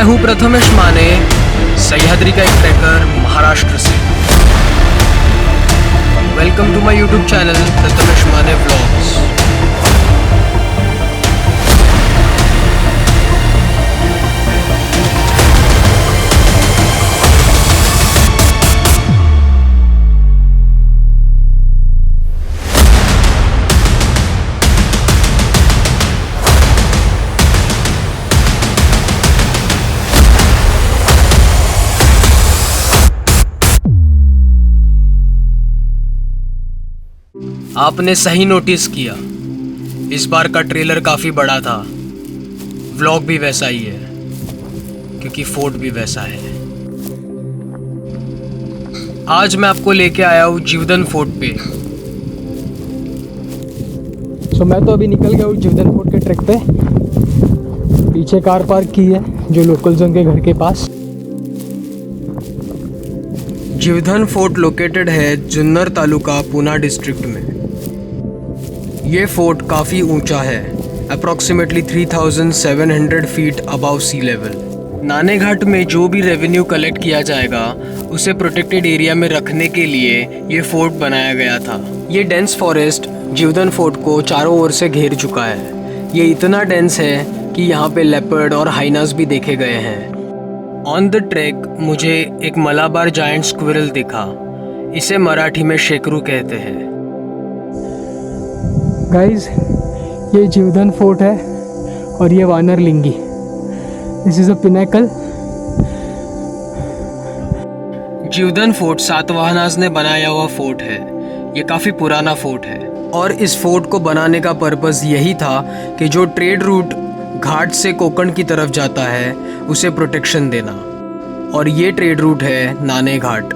मैं हूं प्रथमेश माने, सह्याद्री का एक ट्रैकर महाराष्ट्र से। Welcome to my YouTube channel Prathamesh Mane vlogs. आपने सही नोटिस किया, इस बार का ट्रेलर काफ़ी बड़ा था। व्लॉग भी वैसा ही है, क्योंकि फोर्ट भी वैसा है। आज मैं आपको लेके आया हूँ जीवधन फोर्ट पे। मैं तो अभी निकल गया हूँ जीवधन फोर्ट के ट्रैक पे। पीछे कार पार्क की है जो लोकल जोन के घर के पास। जीवधन फोर्ट लोकेटेड है जुन्नर तालुका पूना डिस्ट्रिक्ट में। ये फोर्ट काफ़ी ऊंचा है, approximately 3700 feet above sea level. नाने घाट में जो भी रेवेन्यू कलेक्ट किया जाएगा उसे प्रोटेक्टेड एरिया में रखने के लिए ये फोर्ट बनाया गया था। ये डेंस फॉरेस्ट जीवधन फोर्ट को चारों ओर से घेर चुका है। ये इतना डेंस है कि यहाँ पे लेपर्ड और हाइनास भी देखे गए हैं। ऑन द ट्रैक मुझे एक मलाबार जायंट स्क्विरल दिखा। इसे मराठी में शेकरू कहते हैं। गाइस, ये जीवधन फोर्ट है और ये Vanarlingi. This is a pinnacle. Jivdhan fort Satavahanas ने बनाया हुआ फोर्ट है। ये काफ़ी पुराना फोर्ट है और इस फोर्ट को बनाने का पर्पस यही था कि जो ट्रेड रूट घाट से कोकण की तरफ जाता है उसे प्रोटेक्शन देना। और ये ट्रेड रूट है नाने घाट।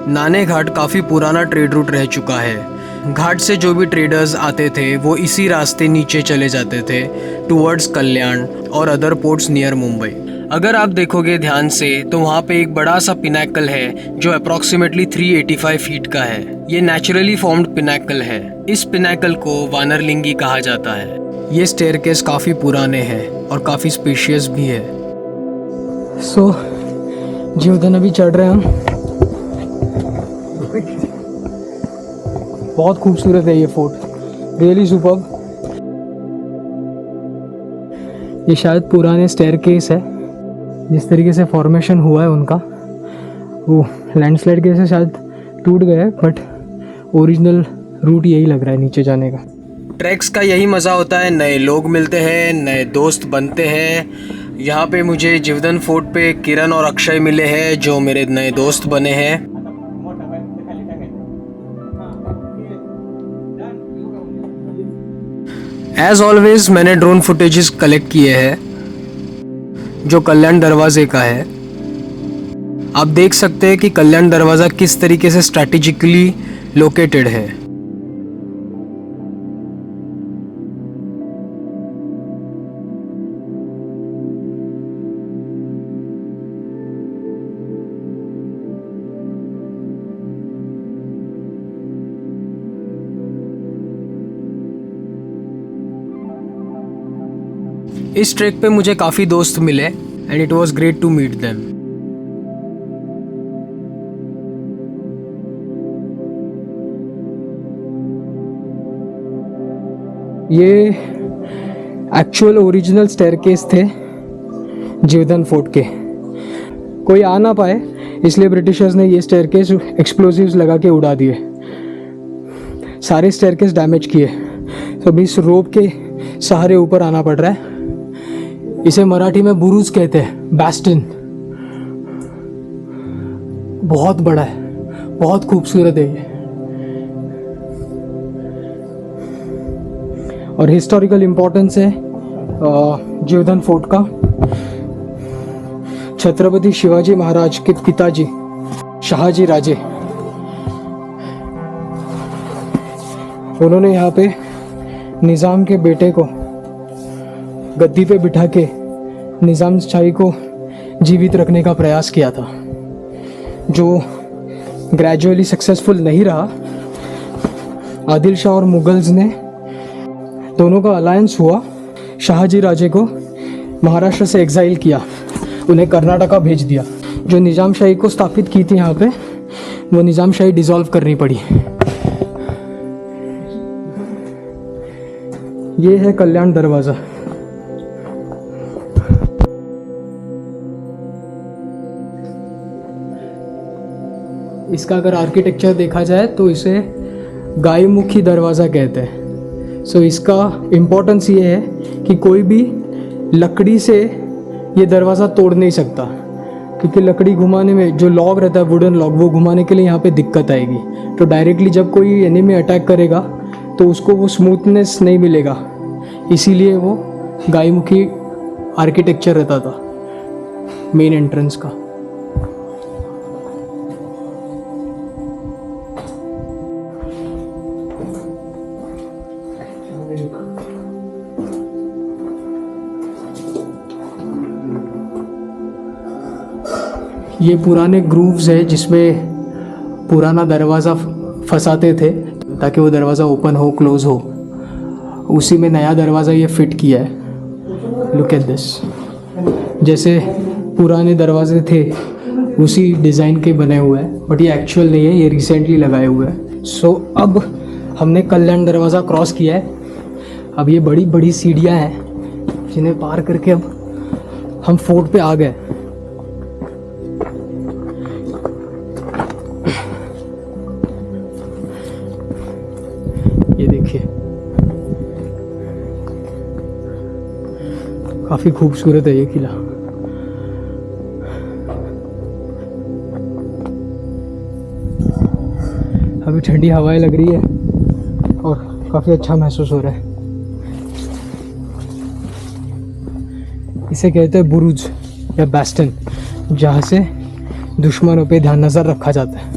नाने घाट काफ़ी पुराना ट्रेड रूट रह चुका है। घाट से जो भी ट्रेडर्स आते थे वो इसी रास्ते नीचे चले जाते थे टुवर्ड्स कल्याण और अदर पोर्ट्स नियर मुंबई। अगर आप देखोगे ध्यान से तो वहाँ पे एक बड़ा सा पिनाकल है जो अप्रॉक्सीमेटली 385 फीट का है। ये नेचुरली फॉर्म्ड पिनाकल है। इस पिनाकल को वानरलिंगी कहा जाता है। ये स्टेयरकेस काफ़ी पुराने हैं और काफ़ी स्पेशियस भी है। सो जीवधन अभी चढ़ रहे हैं हम। बहुत खूबसूरत है ये फोर्ट, रियली सुपर्ब। ये शायद पुराने स्टेयरकेस है। जिस तरीके से फॉर्मेशन हुआ है उनका, वो लैंडस्लाइड के से शायद टूट गया है, बट ओरिजिनल रूट यही लग रहा है नीचे जाने का। ट्रैक्स का यही मज़ा होता है, नए लोग मिलते हैं, नए दोस्त बनते हैं। यहाँ पे मुझे जीवधन फोर्ट पे किरण और अक्षय मिले हैं जो मेरे नए दोस्त बने हैं। एज ऑलवेज मैंने ड्रोन फुटेजेस कलेक्ट किए हैं जो कल्याण दरवाजे का है। आप देख सकते हैं कि कल्याण दरवाज़ा किस तरीके से स्ट्रैटेजिकली लोकेटेड है। इस ट्रैक पे मुझे काफ़ी दोस्त मिले and it was great to meet them. ये एक्चुअल ओरिजिनल स्टेयरकेस थे जीवधन फोर्ट के। कोई आ ना पाए इसलिए ब्रिटिशर्स ने ये स्टेयरकेस एक्सप्लोजिव्स लगा के उड़ा दिए। सारे स्टेयरकेस डैमेज किए, तो अभी इस रोप के सहारे ऊपर आना पड़ रहा है। इसे मराठी में बुरुज कहते हैं, बैस्टिन। बहुत बड़ा है, बहुत खूबसूरत है ये। और हिस्टोरिकल इम्पोर्टेंस है जीवधन फोर्ट का। छत्रपति शिवाजी महाराज के पिताजी शहाजी राजे, उन्होंने यहाँ पे निज़ाम के बेटे को गद्दी पे बिठा के निज़ामशाही को जीवित रखने का प्रयास किया था, जो ग्रेजुअली सक्सेसफुल नहीं रहा। आदिल शाह और मुगल्स ने दोनों का अलायंस हुआ, शाहजी राजे को महाराष्ट्र से एग्जाइल किया उन्हें कर्नाटका भेज दिया। जो निज़ामशाही को स्थापित की थी यहाँ पे, वो निज़ामशाही डिसॉल्व करनी पड़ी। ये है कल्याण दरवाज़ा। इसका अगर आर्किटेक्चर देखा जाए तो इसे गायमुखी दरवाज़ा कहते हैं। सो इसका इम्पोर्टेंस ये है कि कोई भी लकड़ी से ये दरवाज़ा तोड़ नहीं सकता, क्योंकि लकड़ी घुमाने में जो लॉग रहता है, वुडन लॉग, वो घुमाने के लिए यहाँ पे दिक्कत आएगी। तो डायरेक्टली जब कोई एनिमी अटैक करेगा तो उसको वो स्मूथनेस नहीं मिलेगा, इसीलिए वो गायमुखी आर्किटेक्चर रहता था मेन एंट्रेंस का। ये पुराने ग्रूव्स है जिसमें पुराना दरवाज़ा फंसाते थे ताकि वो दरवाज़ा ओपन हो, क्लोज हो। उसी में नया दरवाज़ा ये फिट किया है। Look at this. जैसे पुराने दरवाजे थे उसी डिज़ाइन के बने हुए हैं, बट ये एक्चुअल नहीं है, ये रिसेंटली लगाए हुए हैं। सो अब हमने कल्याण दरवाज़ा क्रॉस किया है। अब ये बड़ी बड़ी सीढ़ियाँ हैं जिन्हें पार करके अब हम फोर्ट पे आ गए। ये देखिए, काफ़ी खूबसूरत है ये किला। अभी ठंडी हवाएं लग रही है और काफ़ी अच्छा महसूस हो रहा है। इसे कहते हैं बुरुज या बैस्टन, जहाँ से दुश्मनों पे ध्यान नज़र रखा जाता है।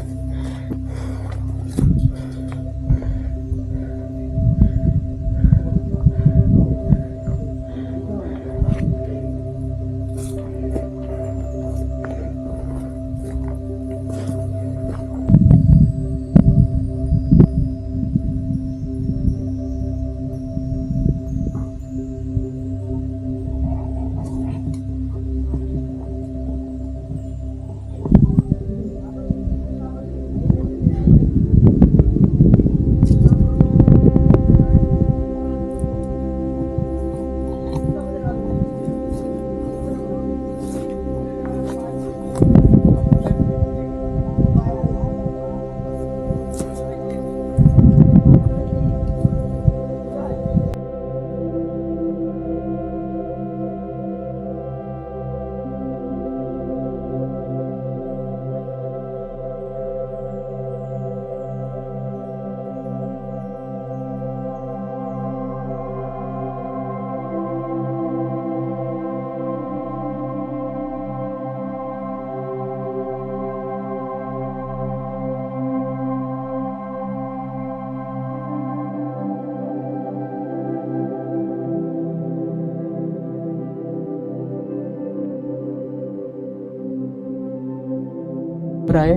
आए,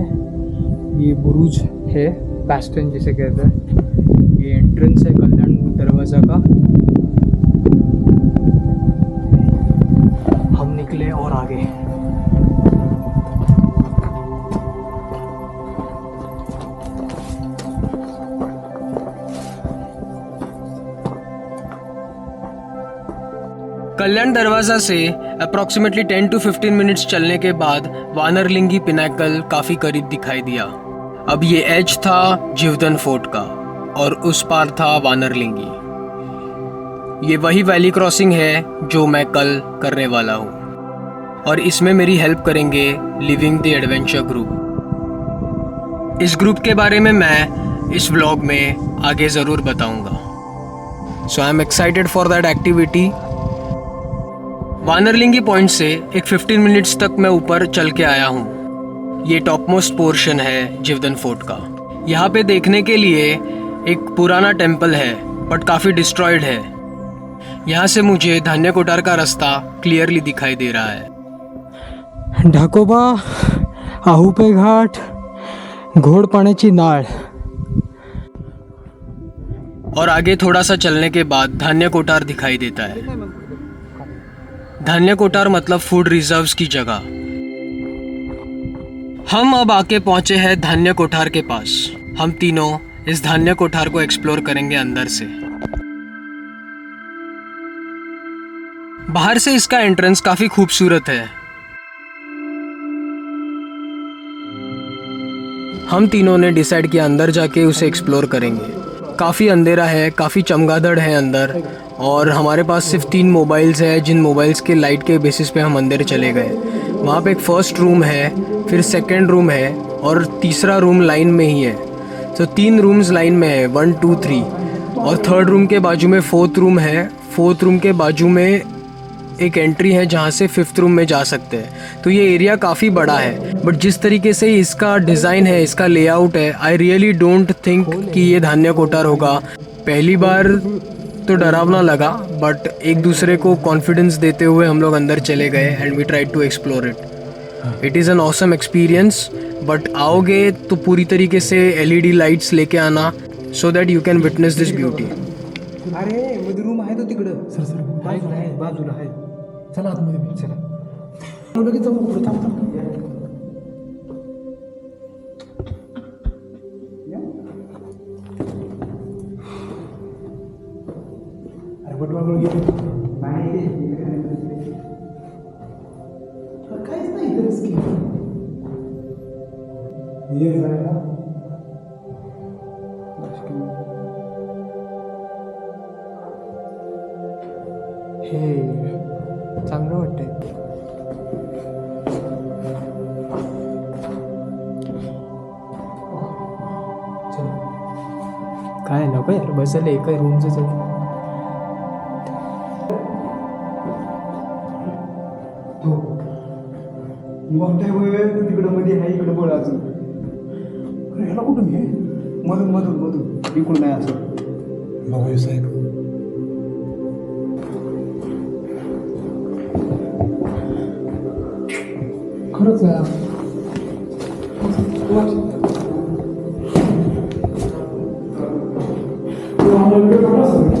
ये बुरुज है, बैस्टन जिसे कहते हैं। ये एंट्रेंस है कल्याण दरवाज़ा का। हम निकले और आगे। कल्याण दरवाज़ा से अप्रॉक्सीमेटली 10 to 15 मिनट्स चलने के बाद वानरलिंगी पिनाकल काफ़ी करीब दिखाई दिया। अब ये एज था जीवधन फोर्ट का और उस पार था वानरलिंगी। ये वही वैली क्रॉसिंग है जो मैं कल करने वाला हूँ, और इसमें मेरी हेल्प करेंगे लिविंग द एडवेंचर ग्रुप। इस ग्रुप के बारे में मैं इस व्लॉग में आगे ज़रूर बताऊँगा। So I am excited for that activity. Vanarlingi point से एक 15 मिनट्स तक मैं ऊपर चल के आया हूँ। ये टॉप मोस्ट पोर्शन है जीवधन फोर्ट का। यहाँ पे देखने के लिए एक पुराना टेम्पल है बट काफ़ी डिस्ट्रॉयड है। यहाँ से मुझे धान्य कोटार का रास्ता क्लियरली दिखाई दे रहा है। ढाकोबा, आहुपे घाट, घोडपाण्याची नाळ, और आगे थोड़ा सा चलने के बाद धान्य कोटार दिखाई देता है। धान्य कोठार मतलब फूड रिजर्व्स की जगह। हम अब आके पहुंचे हैं धान्य कोठार के पास। हम तीनों इस धान्य कोठार को एक्सप्लोर करेंगे अंदर से। बाहर से इसका एंट्रेंस काफी खूबसूरत है। हम तीनों ने डिसाइड किया अंदर जाके उसे एक्सप्लोर करेंगे। काफ़ी अंधेरा है, काफ़ी चमगादड़ है अंदर, और हमारे पास सिर्फ 3 मोबाइल्स हैं, जिन मोबाइल्स के लाइट के बेसिस पे हम अंदर चले गए। वहाँ पे एक फर्स्ट रूम है, फिर सेकंड रूम है, और तीसरा रूम लाइन में ही है। तो 3 रूम्स लाइन में है, 1 2 3, और थर्ड रूम के बाजू में फोर्थ रूम है। फोर्थ रूम के बाजू में एक एंट्री है जहाँ से 5th रूम में जा सकते हैं। तो ये एरिया काफ़ी बड़ा है, बट जिस तरीके से इसका डिज़ाइन है, इसका लेआउट है, आई रियली डोंट थिंक कि ये धान्य कोठार होगा। पहली बार तो डरावना लगा, बट एक दूसरे को कॉन्फिडेंस देते हुए हम लोग अंदर चले गए and we tried to explore it. It is an awesome experience, but आओगे तो पूरी तरीके से LED लाइट्स लेके आना, so that you can witness this beauty. अरे मध्ये रूम आहे तो तिकडं सर बाजूला आहे चला आतमध्ये चला लगेच जाऊ पुढे थांब अरे बटवागळ गेले नाही काहीच नाही इथेच की ये जरा हे चांगलं वाटतंय काय नको यार बसले एका रूमच मोठ्या तिकडं मध्ये आहे इकडं बोला अजून अरे ह्याला कुठून घे मधून मधून मधून इकडून नाही असं बघू साहेब खरंच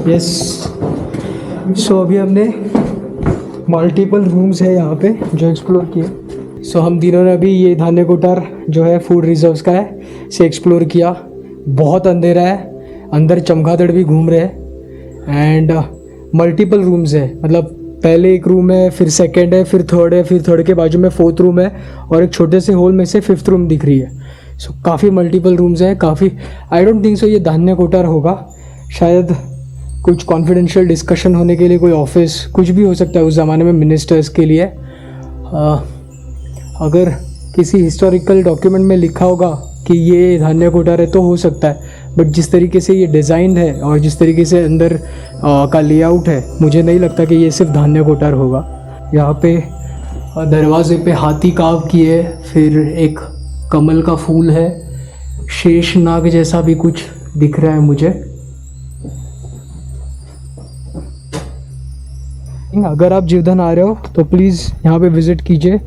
यस सो अभी हमने मल्टीपल रूम्स है यहाँ पे जो एक्सप्लोर किए। सो हम तीनों ने अभी ये धान्य कोठार जो है फूड रिजर्व्स का है से एक्सप्लोर किया। बहुत अंधेरा है, अंदर चमगादड़ भी घूम रहे हैं एंड मल्टीपल रूम्स है, मतलब पहले एक रूम है, फिर सेकंड है, फिर थर्ड है, फिर थर्ड के बाजू में 4th रूम है, और एक छोटे से होल में से 5th रूम दिख रही है। सो काफ़ी मल्टीपल रूम्स हैं, काफ़ी आई डोंट थिंक सो ये धान्य कोठार होगा, शायद कुछ कॉन्फिडेंशियल डिस्कशन होने के लिए कोई ऑफिस कुछ भी हो सकता है उस ज़माने में मिनिस्टर्स के लिए। अगर किसी हिस्टोरिकल डॉक्यूमेंट में लिखा होगा कि ये धान्य कोठार है तो हो सकता है, बट जिस तरीके से ये डिज़ाइन है और जिस तरीके से अंदर का लेआउट है, मुझे नहीं लगता कि ये सिर्फ धान्य कोठार होगा। यहाँ पे दरवाजे पे हाथी काव किए, फिर एक कमल का फूल है, शेष नाग जैसा भी कुछ दिख रहा है मुझे। अगर आप जीवधन आ रहे हो तो प्लीज़ यहाँ पे विज़िट कीजिए।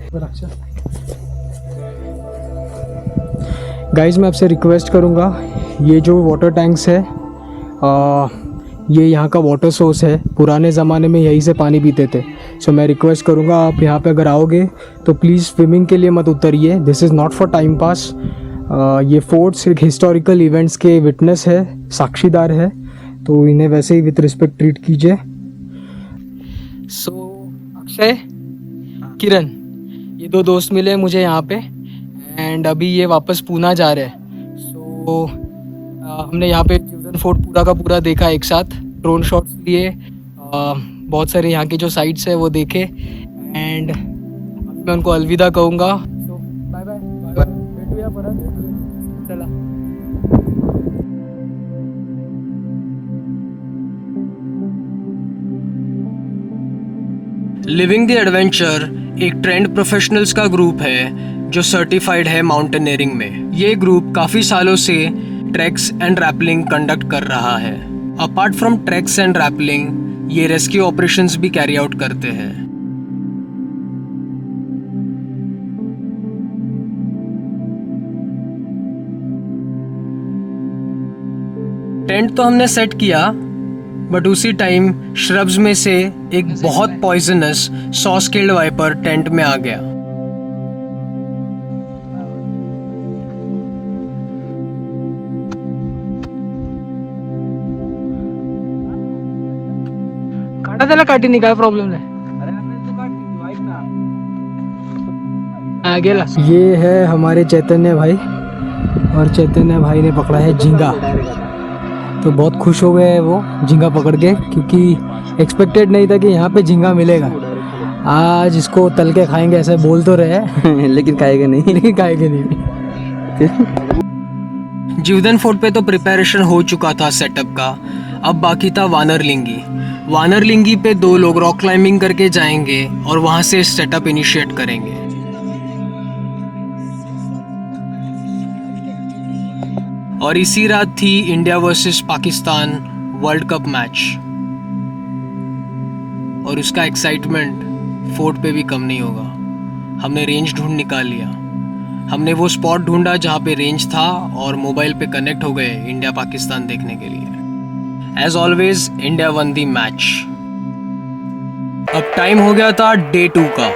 गाइस मैं आपसे रिक्वेस्ट करूँगा, ये जो वाटर टैंक्स है ये यहाँ का वाटर सोर्स है, पुराने ज़माने में यहीं से पानी पीते थे। सो मैं रिक्वेस्ट करूँगा आप यहाँ पे अगर आओगे तो प्लीज़ स्विमिंग के लिए मत उतरिए, this is not for time pass. ये फोर्ट सिर्फ हिस्टोरिकल इवेंट्स के विटनेस है, साक्षीदार है, तो इन्हें वैसे ही विद रिस्पेक्ट ट्रीट कीजिए। सो अक्षय, किरण, ये 2 दोस्त मिले मुझे यहाँ पे एंड अभी ये वापस पूना जा रहे हैं। सो हमने यहाँ पे जीवधन फोर्ट पूरा का पूरा देखा एक साथ, ड्रोन शॉट्स लिए, बहुत सारे यहाँ के जो साइट्स है वो देखे एंड मैं उनको अलविदा कहूँगा। सो बाय बाय, भेटूया परत, चला। लिविंग द एडवेंचर एक ट्रेंड प्रोफेशनल्स का ग्रुप है जो सर्टिफाइड है माउंटेनियरिंग में। ये ग्रुप काफ़ी सालों से ट्रैक्स एंड रैपलिंग कंडक्ट कर रहा है। Apart from tracks and rappelling, ये रेस्क्यू ऑपरेशंस भी कैरी आउट करते हैं। टेंट तो हमने सेट किया, बट उसी टाइम श्रब्स में से एक बहुत poisonous saw scaled viper tent में आ गया। काटा त्याला काठीने काय प्रॉब्लेम नाही गेला। ये है हमारे चैतन्य भाई और चैतन्य भाई ने पकड़ा है झींगा। तो बहुत खुश हो गए हैं वो झींगा पकड़ के, क्योंकि एक्सपेक्टेड नहीं था कि यहाँ पे झींगा मिलेगा। आज इसको तल के खाएंगे ऐसे बोल तो रहे हैं लेकिन खाएगा नहीं। खाएंगे नहीं। जीवधन फोर्ट पे तो प्रिपरेशन हो चुका था सेटअप का। अब बाकी था वानरलिंगी। वानरलिंगी पे 2 लोग रॉक क्लाइंबिंग करके जाएंगे और वहां से सेटअप इनिशिएट करेंगे। और इसी रात थी India versus Pakistan world cup match और उसका एक्साइटमेंट फोर्ट पे भी कम नहीं होगा। हमने रेंज ढूंढ निकाल लिया। हमने वो स्पॉट ढूंढा जहाँ पे रेंज था और मोबाइल पे कनेक्ट हो गए इंडिया पाकिस्तान देखने के लिए। As always India won the match. अब टाइम हो गया था डे 2 का।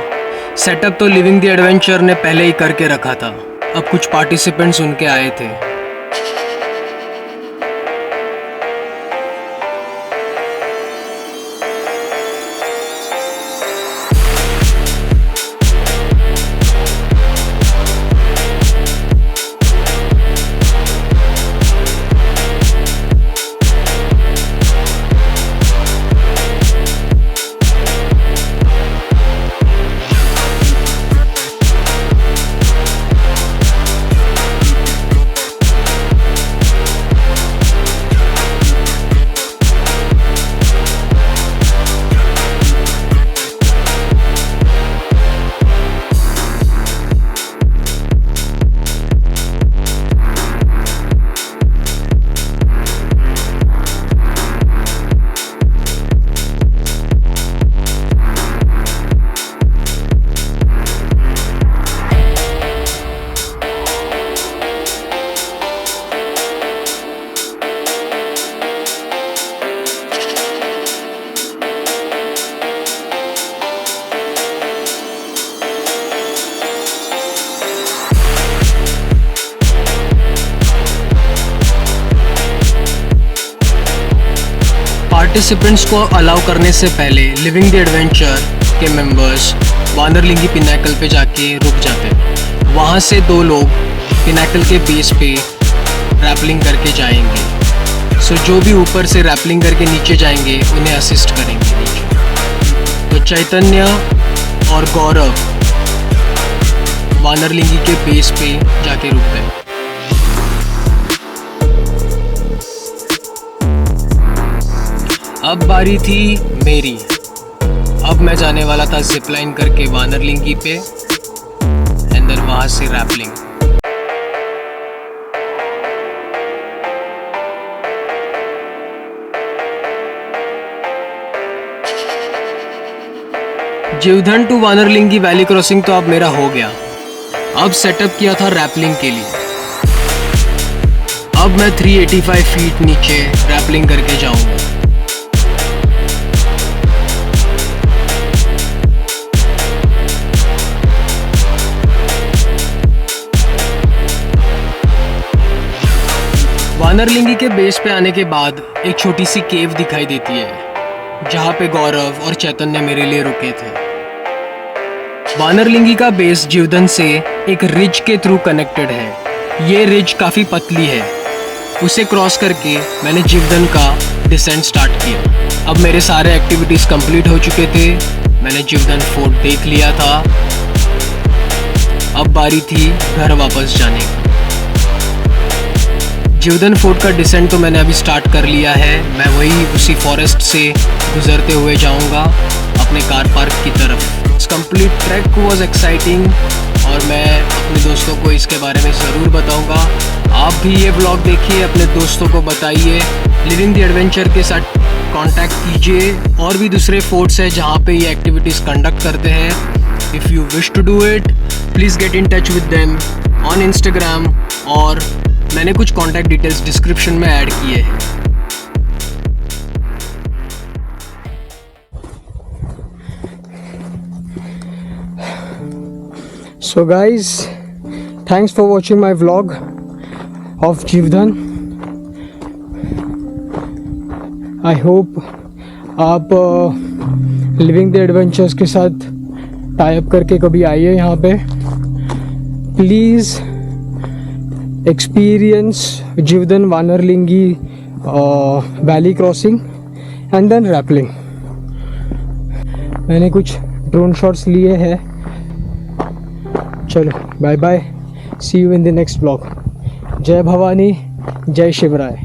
सेटअप तो लिविंग द एडवेंचर ने पहले ही करके रखा था। अब कुछ पार्टिसिपेंट्स उनके आए थे। पार्टिसिपेंट्स को अलाउ करने से पहले लिविंग द एडवेंचर के मेंबर्स वानरलिंगी पिनाकल पे जाके रुक जाते हैं। वहाँ से 2 लोग पिनाकल के बेस पे रैपलिंग करके जाएंगे। सो जो भी ऊपर से रैपलिंग करके नीचे जाएंगे उन्हें असिस्ट करेंगे नीचे। तो चैतन्य और गौरव वानरलिंगी के बेस पे जाके रुक गए। अब बारी थी मेरी। अब मैं जाने वाला था जिपलाइन करके वानरलिंगी पे एंड देन वहां से rappelling. Jivdhan to Vanarlingi valley crossing तो अब मेरा हो गया। अब सेटअप किया था रैपलिंग के लिए। अब मैं 385 फीट नीचे रैपलिंग करके जाऊंगा। वानरलिंगी के बेस पे आने के बाद एक छोटी सी केव दिखाई देती है जहाँ पे गौरव और चैतन्य मेरे लिए रुके थे। वानरलिंगी का बेस जीवधन से एक रिज के थ्रू कनेक्टेड है। ये रिज काफ़ी पतली है। उसे क्रॉस करके मैंने जीवधन का डिसेंट स्टार्ट किया। अब मेरे सारे एक्टिविटीज़ कंप्लीट हो चुके थे। मैंने जीवधन फोर्ट देख लिया था। अब बारी थी घर वापस जाने की। जीवधन फोर्ट का डिसेंट तो मैंने अभी स्टार्ट कर लिया है। मैं वही उसी फॉरेस्ट से गुजरते हुए जाऊंगा अपने कार पार्क की तरफ। इस कंप्लीट ट्रैक वाज एक्साइटिंग और मैं अपने दोस्तों को इसके बारे में ज़रूर बताऊंगा। आप भी ये ब्लॉग देखिए, अपने दोस्तों को बताइए। लिविंग द एडवेंचर के साथ कांटेक्ट कीजिए। और भी दूसरे फोर्ट्स हैं जहाँ पे ये एक्टिविटीज़ कंडक्ट करते हैं। If you wish to do it please get in touch with them on Instagram. और मैंने कुछ कॉन्टैक्ट डिटेल्स डिस्क्रिप्शन में ऐड किए हैं। So guys, thanks for watching my vlog of Jivdan. I hope आप living the adventures के साथ tie up करके कभी आइए यहाँ पे. Please experience Jivdhan Vanarlingi valley crossing and then rappelling. मैंने कुछ ड्रोन शॉट्स लिए हैं. चलो bye bye, see you in the next blog. जय भवानी, जय शिवराय.